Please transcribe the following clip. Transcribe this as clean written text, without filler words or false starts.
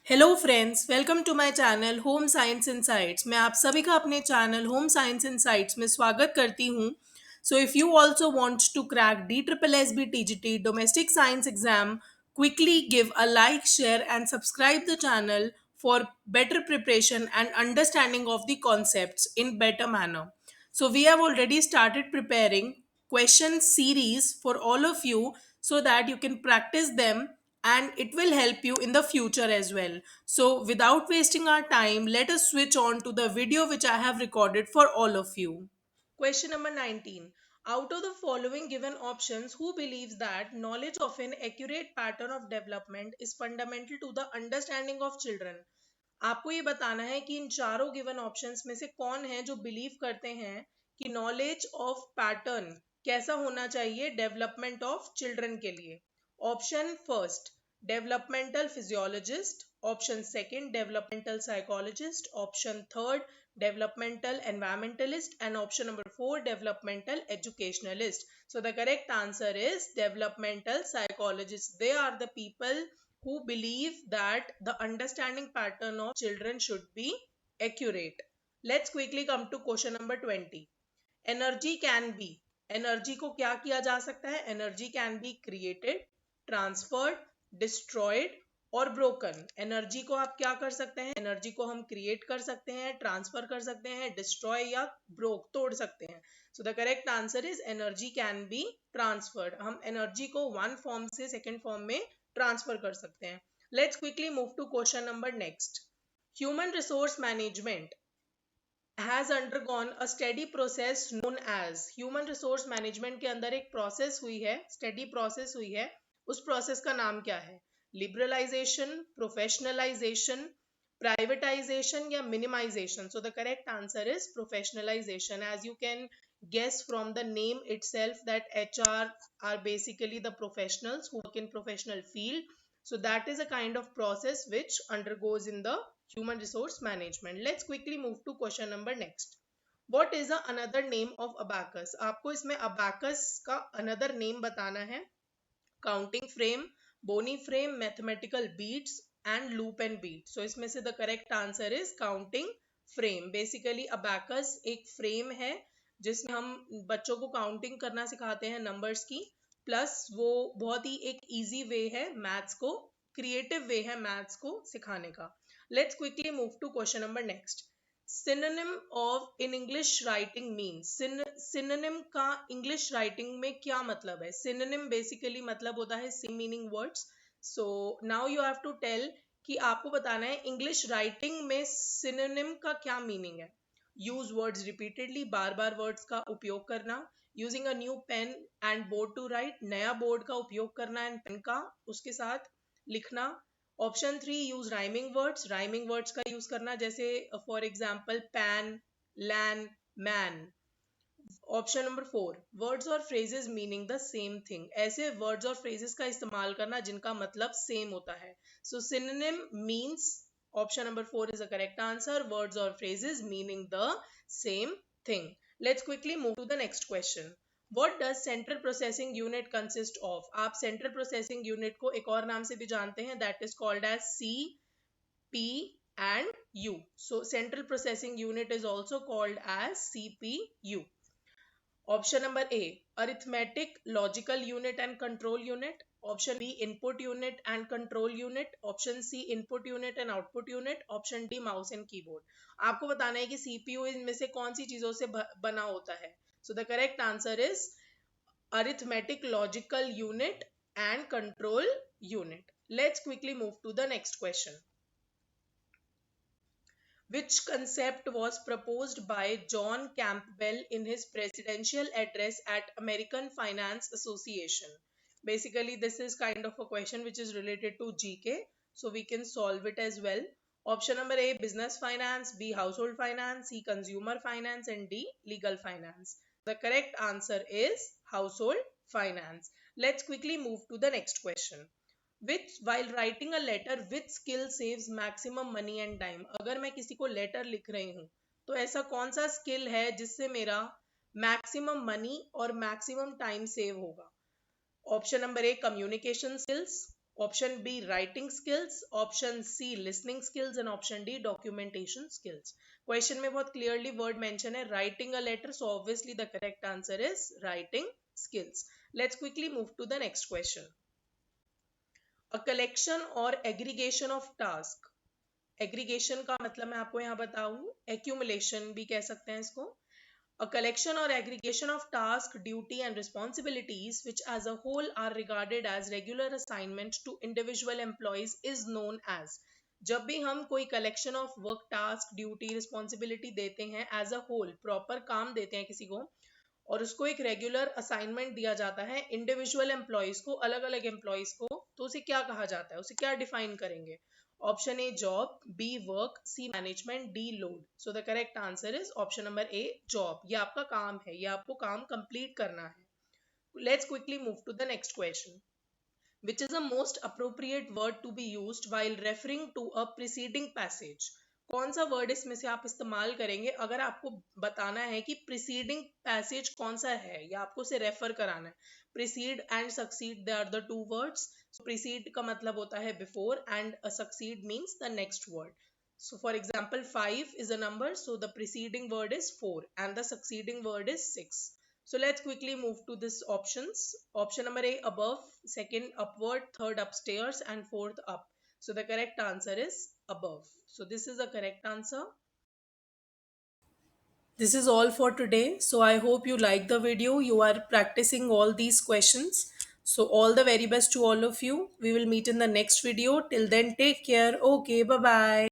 Hello friends, welcome to my channel home science insights. मैं आप सभी का अपने चैनल होम साइंस इनसाइट्स में स्वागत करती हूँ। So if you also want to crack DSSB TGT domestic science exam, quickly give a like, share and subscribe the channel for better preparation and understanding of the concepts in better manner. So we have already started preparing question series for all of you so that you can practice them and it will help you in the future as well. So without wasting our time, let us switch on to the video which I have recorded for all of you. Question number 19. Out of the following given options, who believes that knowledge of an accurate pattern of development is fundamental to the understanding of children? आपको ये बताना है कि इन चारों given options में से कौन है जो बिलीव करते हैं कि नॉलेज ऑफ पैटर्न कैसा होना चाहिए डेवलपमेंट ऑफ चिल्ड्रन के लिए। Option first, developmental physiologist. Option second, developmental psychologist. Option third, developmental environmentalist, and option number 4, developmental educationalist. So the correct answer is developmental psychologists. They are the people who believe that the understanding pattern of children should be accurate. Let's quickly come to question number 20. Energy can be, energy को क्या किया जा सकता है? Energy can be created, transferred, destroyed और broken. Energy को आप क्या कर सकते हैं? एनर्जी को हम क्रिएट कर सकते हैं, ट्रांसफर कर सकते हैं, डिस्ट्रॉय या ब्रोक तोड़ सकते हैं। So the correct answer is energy can be transferred. हम एनर्जी को वन फॉर्म से सेकेंड फॉर्म में ट्रांसफर कर सकते हैं। Let's quickly move to question number next. Human resource management has undergone a steady process known as, human resource management के अंदर एक प्रोसेस हुई है, स्टडी प्रोसेस हुई है, उस प्रोसेस का नाम क्या है? लिबरलाइजेशन, प्रोफेशनलाइजेशन, प्राइवेटाइजेशन या minimisation? So the correct answer is professionalisation. As you can guess from the name itself that HR are basically the professionals who work in professional field. So that is a kind of process which undergoes in the human resource management. Let's quickly move to question number next. What is the another name of abacus? आपको इसमें abacus का another name बताना है. Counting frame, bony frame, mathematical beads and loop and bead. So इसमें से the correct answer is counting frame. Basically abacus एक frame है जिसमें हम बच्चों को काउंटिंग करना सिखाते हैं नंबर्स की, प्लस वो बहुत ही एक इजी वे है मैथ्स को, क्रिएटिव वे है मैथ्स को सिखाने का. Let's quickly move to question number next. Synonym of in English writing means, synonym का इंग्लिश राइटिंग में क्या मतलब है? सिनोनिम बेसिकली मतलब होता है same meaning words. So now you have to tell कि आपको बताना है इंग्लिश राइटिंग में सिनोनिम का क्या मीनिंग है. यूज वर्ड्स रिपीटेडली, बार बार वर्ड्स का उपयोग करना. Using a new pen and board to write, नया बोर्ड का उपयोग करना एंड पेन का उसके साथ लिखना. Option 3, use rhyming words, rhyming words का यूज करना, जैसे for example pan, lan, man. Option number 4, words और phrases meaning the same thing, ऐसे वर्ड्स और फ्रेजेस का इस्तेमाल करना जिनका मतलब सेम होता है. सो synonym means, option number 4 is the correct answer, words or phrases meaning the same thing. Let's quickly move to the next question. What does central processing unit consist of? आप central processing unit को एक और नाम से भी जानते हैं, that is called as CPU and U. So central processing unit is also called as CPU. Option number A, arithmetic, logical unit and control unit. Option B, input unit and control unit. Option C, input unit and output unit. Option D, mouse and keyboard. आपको बताना है कि CPU इनमें से कौन सी चीजों से बना होता है. So the correct answer is arithmetic, logical unit and control unit. Let's quickly move to the next question. Which concept was proposed by John Campbell in his presidential address at American Finance Association? Basically, this is kind of a question which is related to GK, so we can solve it as well. Option number A, business finance, B, household finance, C, consumer finance, and D, legal finance. The correct answer is household finance. Let's quickly move to the next question. while writing a letter, which skill saves maximum money and time? अगर मैं किसी को letter लिख रही हूँ तो ऐसा कौन सा स्किल है जिससे मेरा मैक्सिमम मनी और मैक्सिमम टाइम सेव होगा? Option number A, communication skills. Option B writing skills, option C listening skills and option D documentation skills. Question में बहुत क्लियरली वर्ड मेंशन है writing a letter, so obviously the correct answer is writing skills. Let's quickly move to the next question. A collection or aggregation of task. Aggregation का मतलब मैं आपको यहाँ बताऊं, accumulation भी कह सकते हैं इसको. A collection or aggregation of task, duty and responsibilities which as a whole are regarded as regular assignment to individual employees is known as. जब भी हम कोई collection of work, task, duty, responsibility देते हैं as a whole, proper काम देते हैं किसी को और उसको एक रेगुलर असाइनमेंट दिया जाता है इंडिविजुअल एम्प्लॉयज को, अलग अलग एम्प्लॉयज को, तो उसे क्या कहा जाता है, उसे क्या डिफाइन करेंगे? Option A job, B work, C management, D load. So the correct answer is option number A job. ये आपका काम है, ये आपको काम कंप्लीट करना है. Let's quickly move to the next question. Which is a most appropriate word to be used while referring to a preceding passage? कौन सा वर्ड इसमें से आप इस्तेमाल करेंगे अगर आपको बताना है कि प्रीसीडिंग पैसेज कौन सा है या आपको उसे रेफर कराना है? Precede and succeed, they are the two words. Precede का मतलब होता है before and succeed means the next word. So for example, 5 is a number, so the preceding word is 4 and the succeeding word is 6. So let's quickly move to this options. Option number A above, second upward, third upstairs and fourth up. So the correct answer is above. So this is the correct answer. This is all for today. So I hope you like the video. You are practicing all these questions. So all the very best to all of you. We will meet in the next video. Till then, take care. Okay, bye bye.